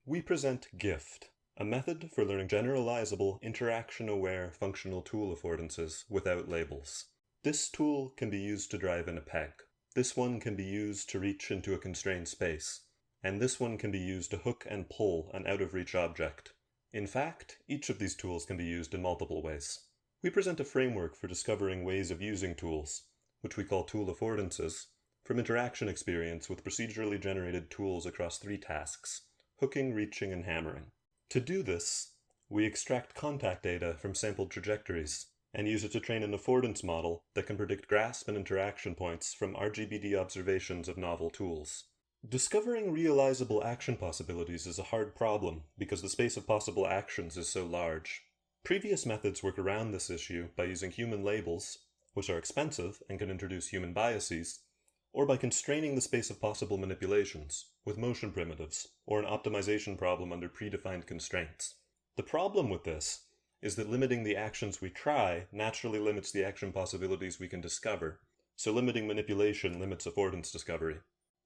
We present GIFT, a method for learning generalizable, interaction-aware functional tool affordances without labels. This tool can be used to drive in a peg. This one can be used to reach into a constrained space. And this one can be used to hook and pull an out-of-reach object. In fact, each of these tools can be used in multiple ways. We present a framework for discovering ways of using tools, which we call tool affordances, from interaction experience with procedurally generated tools across 3 tasks: hooking, reaching, and hammering. To do this, we extract contact data from sampled trajectories and use it to train an affordance model that can predict grasp and interaction points from RGBD observations of novel tools. Discovering realizable action possibilities is a hard problem because the space of possible actions is so large. Previous methods work around this issue by using human labels, which are expensive and can introduce human biases, or by constraining the space of possible manipulations with motion primitives, or an optimization problem under predefined constraints. The problem with this is that limiting the actions we try naturally limits the action possibilities we can discover, so limiting manipulation limits affordance discovery.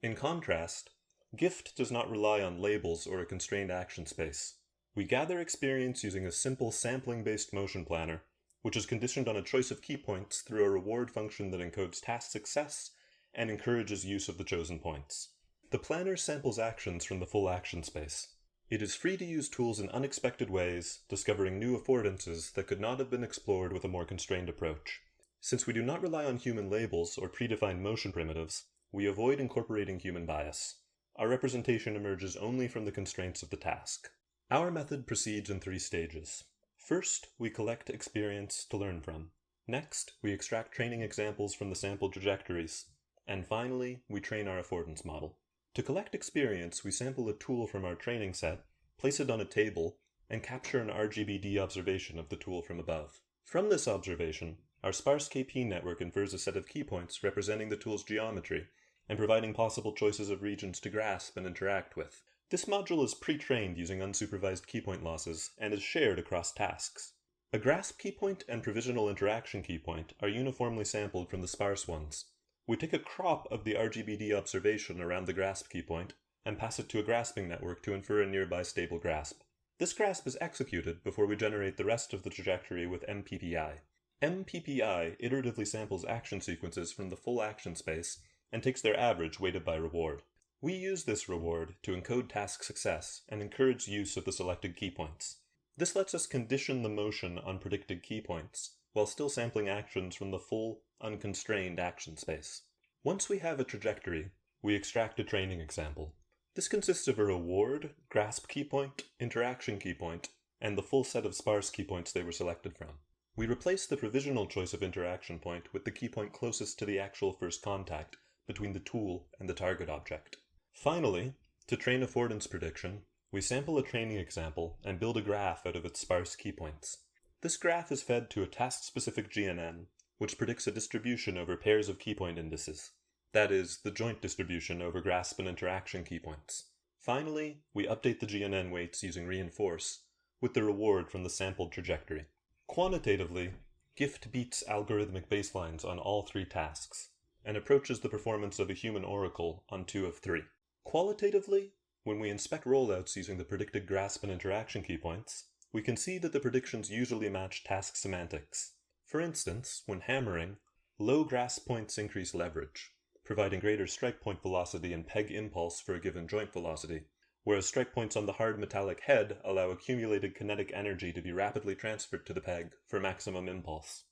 In contrast, GIFT does not rely on labels or a constrained action space. We gather experience using a simple sampling-based motion planner, which is conditioned on a choice of key points through a reward function that encodes task success and encourages use of the chosen points. The planner samples actions from the full action space. It is free to use tools in unexpected ways, discovering new affordances that could not have been explored with a more constrained approach. Since we do not rely on human labels or predefined motion primitives, we avoid incorporating human bias. Our representation emerges only from the constraints of the task. Our method proceeds in 3 stages. First, we collect experience to learn from. Next, we extract training examples from the sampled trajectories. And finally, we train our affordance model. To collect experience, we sample a tool from our training set, place it on a table, and capture an RGBD observation of the tool from above. From this observation, our sparse KP network infers a set of key points representing the tool's geometry, and providing possible choices of regions to grasp and interact with. This module is pre-trained using unsupervised keypoint losses and is shared across tasks. A grasp keypoint and provisional interaction keypoint are uniformly sampled from the sparse ones. We take a crop of the RGBD observation around the grasp keypoint and pass it to a grasping network to infer a nearby stable grasp. This grasp is executed before we generate the rest of the trajectory with MPPI. MPPI iteratively samples action sequences from the full action space and takes their average weighted by reward. We use this reward to encode task success and encourage use of the selected key points. This lets us condition the motion on predicted key points, while still sampling actions from the full, unconstrained action space. Once we have a trajectory, we extract a training example. This consists of a reward, grasp keypoint, interaction keypoint, and the full set of sparse keypoints they were selected from. We replace the provisional choice of interaction point with the keypoint closest to the actual first contact between the tool and the target object. Finally, to train affordance prediction, we sample a training example and build a graph out of its sparse keypoints. This graph is fed to a task-specific GNN, which predicts a distribution over pairs of keypoint indices. That is, the joint distribution over grasp and interaction keypoints. Finally, we update the GNN weights using reinforce, with the reward from the sampled trajectory. Quantitatively, GIFT beats algorithmic baselines on all 3 tasks, and approaches the performance of a human oracle on 2 of 3. Qualitatively, when we inspect rollouts using the predicted grasp and interaction keypoints, we can see that the predictions usually match task semantics. For instance, when hammering, low grasp points increase leverage, providing greater strike point velocity and peg impulse for a given joint velocity, whereas strike points on the hard metallic head allow accumulated kinetic energy to be rapidly transferred to the peg for maximum impulse.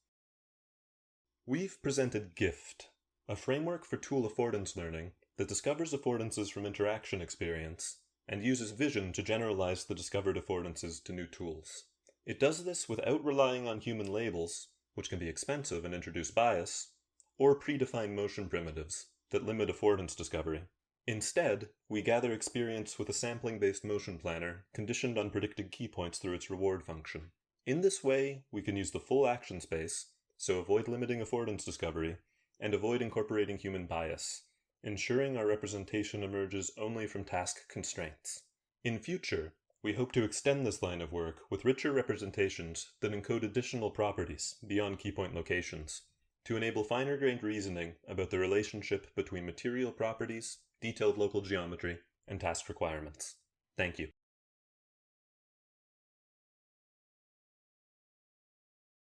We've presented GIFT, a framework for tool affordance learning that discovers affordances from interaction experience and uses vision to generalize the discovered affordances to new tools. It does this without relying on human labels, which can be expensive and introduce bias, or predefined motion primitives that limit affordance discovery. Instead, we gather experience with a sampling-based motion planner conditioned on predicted key points through its reward function. In this way, we can use the full action space, so avoid limiting affordance discovery, and avoid incorporating human bias, ensuring our representation emerges only from task constraints. In future, we hope to extend this line of work with richer representations that encode additional properties beyond keypoint locations, to enable finer-grained reasoning about the relationship between material properties, detailed local geometry, and task requirements. Thank you.